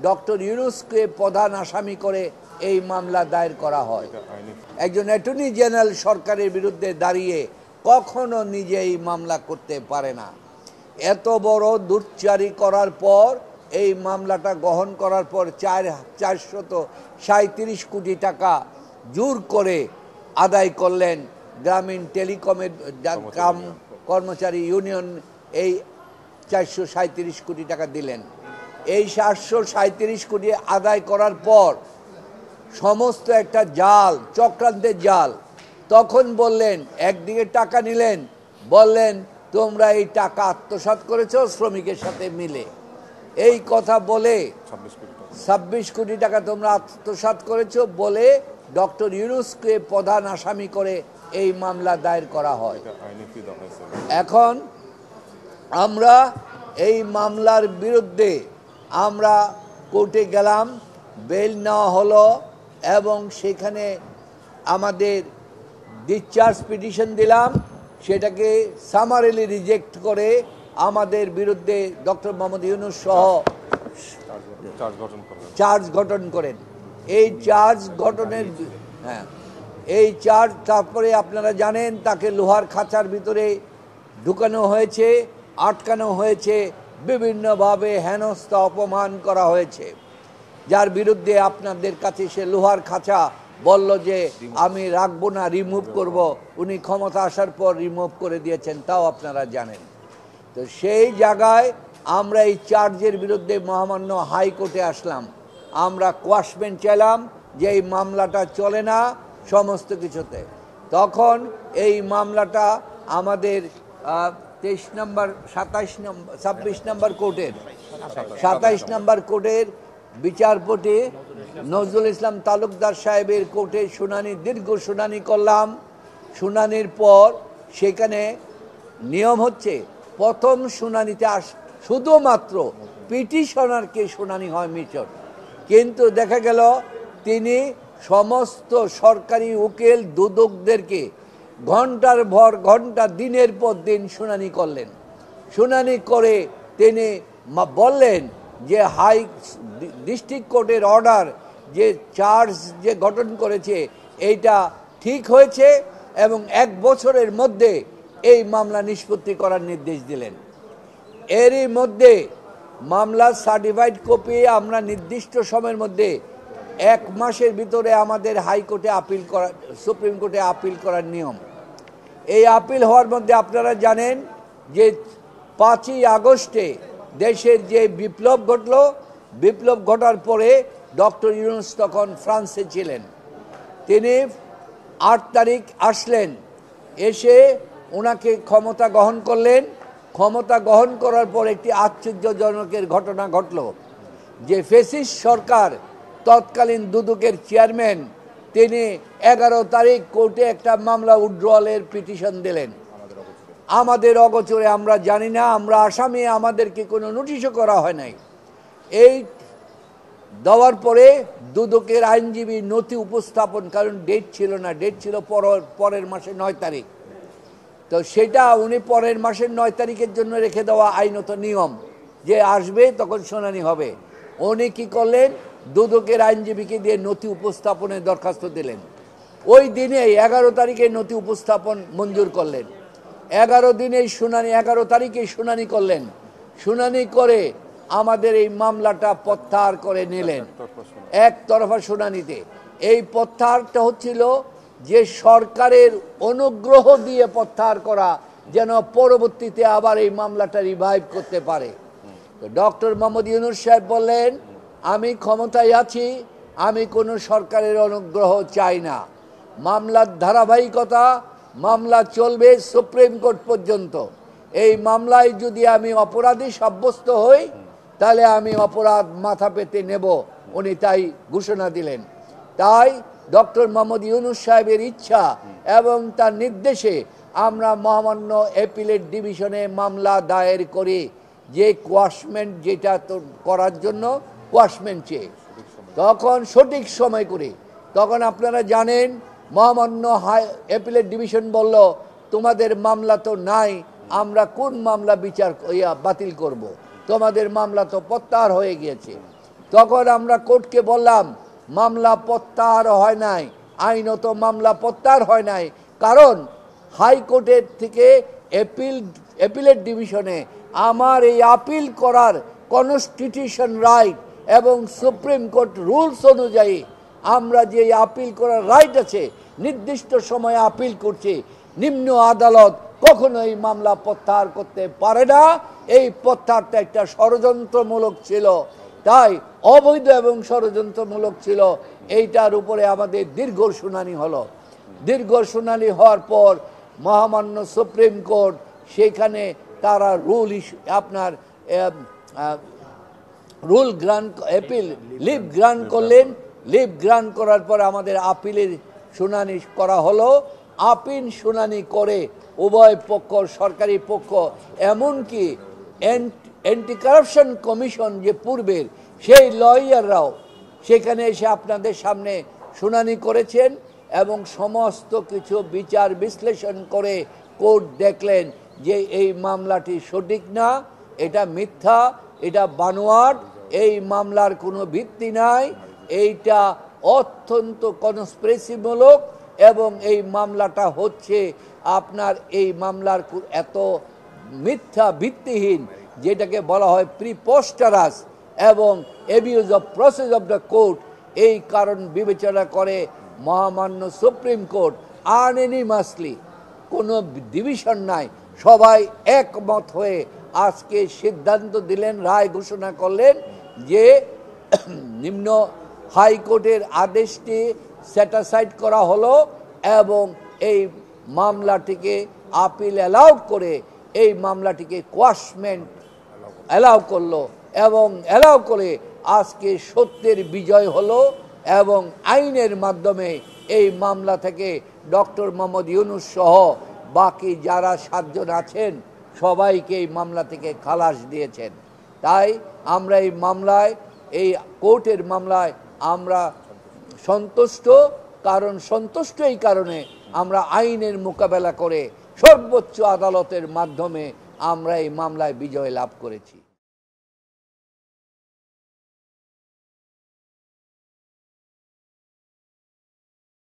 Doctor ইউনূসকে প্রধান আসামি করে এই মামলা দায়ের করা হয়। একজন অ্যাটর্নি জেনারেল সরকারের বিরুদ্ধে দাঁড়িয়ে কখনো নিজে এই মামলা করতে পারে না। এত বড় দুর্চারি করার পর এই মামলাটা গ্রহণ করার পর 437 কোটি টাকা জোর করে আদায় করলেন গ্রামীণ টেলিকমের কর্মচারী ইউনিয়ন। এই 437 কোটি টাকা দিলেন। এই 437 কোটি আদায় করার পর সমস্ত একটা জাল, চক্রান্তের জাল। তখন বললেন, একদিকে টাকা নিলেন, বললেন তোমরা এই টাকা আত্মসাৎ করেছো শ্রমিকের সাথে মিলে। এই কথা বলে 26 কোটি টাকা তোমরা আত্মসাৎ করেছো বলে ডক্টর ইউনূসকে প্রধান আসামি করে এই মামলা দায়ের করা হয়। এখন আমরা এই মামলার বিরুদ্ধে আমরা কোর্টে গেলাম, বেল নেওয়া হলো এবং সেখানে আমাদের ডিসচার্জ পিটিশন দিলাম। সেটাকে সামারিলি রিজেক্ট করে আমাদের বিরুদ্ধে ডক্টর মোহাম্মদ ইউনূস সহ চার্জ গঠন করেন। এই চার্জ গঠনের এই চার্জ তারপরে আপনারা জানেন তাকে লোহার খাঁচার ভিতরে ঢুকানো হয়েছে, আটকানো হয়েছে, বিভিন্নভাবে হেনস্থা অপমান করা হয়েছে। যার বিরুদ্ধে আপনাদের কাছে সে লোহার খাঁচা বলল যে আমি রাখবো না, রিমুভ করব। উনি ক্ষমতা আসার পর রিমুভ করে দিয়েছেন, তাও আপনারা জানেন। তো সেই জায়গায় আমরা এই চার্জের বিরুদ্ধে মহামান্য হাইকোর্টে আসলাম। আমরা কোয়াশমেন্ট চাইলাম যে এই মামলাটা চলে না সমস্ত কিছুতে। তখন এই মামলাটা আমাদের 23 নম্বর 26 নম্বর কোর্টের 27 নম্বর কোর্টের বিচারপতি নজরুল ইসলাম তালুকদার সাহেবের কোর্টে শুনানি, দীর্ঘ শুনানি করলাম। শুনানির পর সেখানে নিয়ম হচ্ছে প্রথম শুনানিতে শুধুমাত্র পিটিশনারকে শুনানি হয় মিটর, কিন্তু দেখা গেল তিনি সমস্ত সরকারি উকিল দুদকদেরকে ঘন্টার পর ঘন্টা, দিনের পর দিন শুনানি করলেন। শুনানি করে তিনি বললেন যে ডিস্ট্রিক্ট কোর্টের অর্ডার যে চার্জ যে গঠন করেছে এইটা ঠিক হয়েছে এবং 1 বছরের মধ্যে এই মামলা নিষ্পত্তি করার নির্দেশ দিলেন। এরই মধ্যে মামলার সার্টিফাইড কপি আমরা নির্দিষ্ট সময়ের মধ্যে 1 মাসের ভিতরে আমাদের হাইকোর্টে আপিল করা, সুপ্রিম কোর্টে আপিল করার নিয়ম। এই আপিল হওয়ার মধ্যে আপনারা জানেন যে 5ই আগস্টে দেশের যে বিপ্লব ঘটল, বিপ্লব ঘটার পরে ডক্টর ইউনূস তখন ফ্রান্সে ছিলেন। তিনি 8 তারিখ আসলেন, এসে ওনাকে ক্ষমতা গ্রহণ করলেন। ক্ষমতা গ্রহণ করার পর একটি আশ্চর্যজনকের ঘটনা ঘটল যে ফ্যাসিস্ট সরকার তৎকালীন দুদকের চেয়ারম্যান তিনি 11 তারিখ কোর্টে একটা মামলা উইথড্রয়ালের পিটিশন দিলেন। আমাদের অগোচরে, আমরা জানি না, আমরা আসামি, আমাদেরকে কোনো নোটিশও করা হয় নাই। এই দেওয়ার পরে দুদকের আইনজীবী নথি উপস্থাপন, কারণ ডেট ছিল না, ডেট ছিল পরের মাসে 9 তারিখ। তো সেটা উনি পরের মাসের 9 তারিখের জন্য রেখে দেওয়া আইনত নিয়ম, যে আসবে তখন শুনানি হবে। উনি কি করলেন, দুদকের আইনজীবীকে দিয়ে নথি উপস্থাপনের দরখাস্ত দিলেন। ওই দিনে 11 তারিখে নথি উপস্থাপন মঞ্জুর করলেন। 11 দিনেই শুনানি, 11 তারিখে শুনানি করলেন। শুনানি করে আমাদের এই মামলাটা প্রত্যাহার করে নিলেন একতরফা শুনানিতে। এই প্রত্যাহারটা হচ্ছিল যে সরকারের অনুগ্রহ দিয়ে প্রত্যাহার করা, যেন পরবর্তীতে আবার এই মামলাটা রিভাইভ করতে পারে। তো ডক্টর মোহাম্মদ ইউনূস সাহেব বললেন, আমি ক্ষমতায় আছি, আমি কোনো সরকারের অনুগ্রহ চাই না। মামলার ধারাবাহিকতা, মামলা চলবে সুপ্রিম কোর্ট পর্যন্ত। এই মামলায় যদি আমি অপরাধী সাব্যস্ত হই তাহলে আমি অপরাধ মাথা পেতে নেব, উনি তাই ঘোষণা দিলেন। তাই ডক্টর মোহাম্মদ ইউনূস সাহেবের ইচ্ছা এবং তার নির্দেশে আমরা মহামান্য অ্যাপিলেট ডিভিশনে মামলা দায়ের করি, যে কোয়াশমেন্ট যেটা করার জন্য কোয়াশমেন্ট চেয়ে, তখন সঠিক সময় করে। তখন আপনারা জানেন মহামান্য অ্যাপিলেট ডিভিশন বলল, তোমাদের মামলা তো নাই, আমরা কোন মামলা বাতিল করব, তোমাদের মামলা তো প্রত্যাহার হয়ে গিয়েছে। তখন আমরা কোর্টকে বললাম মামলা প্রত্যাহার হয় নাই, আইনত মামলা প্রত্যাহার হয় নাই, কারণ হাইকোর্টের থেকে অ্যাপিলেট ডিভিশনে আমার এই আপিল করার কনস্টিটিউশন রাইট এবং সুপ্রিম কোর্ট রুলস অনুযায়ী আমরা যে আপিল করার রাইট আছে, নির্দিষ্ট সময়ে আপিল করছি, নিম্ন আদালত কখনো এই মামলা প্রত্যাহার করতে পারে না। এই প্রত্যাহারটা একটা ষড়যন্ত্রমূলক ছিল, তাই অবৈধ এবং ষড়যন্ত্রমূলক ছিল। এইটার উপরে আমাদের দীর্ঘ শুনানি হলো। দীর্ঘ শুনানি হওয়ার পর মহামান্য সুপ্রিম কোর্ট সেখানে তারা রুল গ্রান্ট লিভ গ্রান্ট করলেন। লিভ গ্রান্ট করার পর আমাদের আপিলের শুনানি করা হলো। আপিল শুনানি করে উভয় পক্ষ, সরকারি পক্ষ, এমনকি অ্যান্টি কারাপশন কমিশন যে পূর্বের, সেই লয়াররাও সেখানে এসে আপনাদের সামনে শুনানি করেছেন এবং সমস্ত কিছু বিচার বিশ্লেষণ করে কোর্ট দেখলেন যে এই মামলাটি সঠিক না, এটা মিথ্যা, এটা বানোয়াট, এই মামলার কোনো ভিত্তি নাই, এইটা অত্যন্ত কনস্পিরেসিমূলক এবং এই মামলাটা হচ্ছে আপনার এই মামলার এত মিথ্যা ভিত্তিহীন, যেটাকে বলা হয় প্রিপোস্টারাস এবং abuse of process of the court. এই কারণ বিবেচনা করে মহামান্য সুপ্রিম কোর্ট আনএনিমাসলি, কোনো ডিভিশন নাই, সবাই একমত হয়ে আজকে সিদ্ধান্ত দিলেন, রায় ঘোষণা করলেন যে নিম্ন হাইকোর্টের আদেশটি স্যাটিসফাইড করা হলো এবং এই মামলাটিকে আপিল অ্যালাউড করে এই মামলাটিকে কোয়াশমেন্ট অ্যালাউ করলো এবং অ্যালাউ করে আজকে সত্যের বিজয় হলো এবং আইনের মাধ্যমে এই মামলা থেকে ডক্টর মোহাম্মদ ইউনূস সহ বাকি যারা 7 জন আছেন সবাইকে এই মামলা থেকে খালাস দিয়েছেন। তাই আমরা এই মামলায়, এই কোর্টের মামলায় আমরা সন্তুষ্ট, কারণ সন্তুষ্ট এই কারণে আমরা আইনের মোকাবেলা করে সর্বোচ্চ আদালতের মাধ্যমে আমরা এই মামলায় বিজয় লাভ করেছি।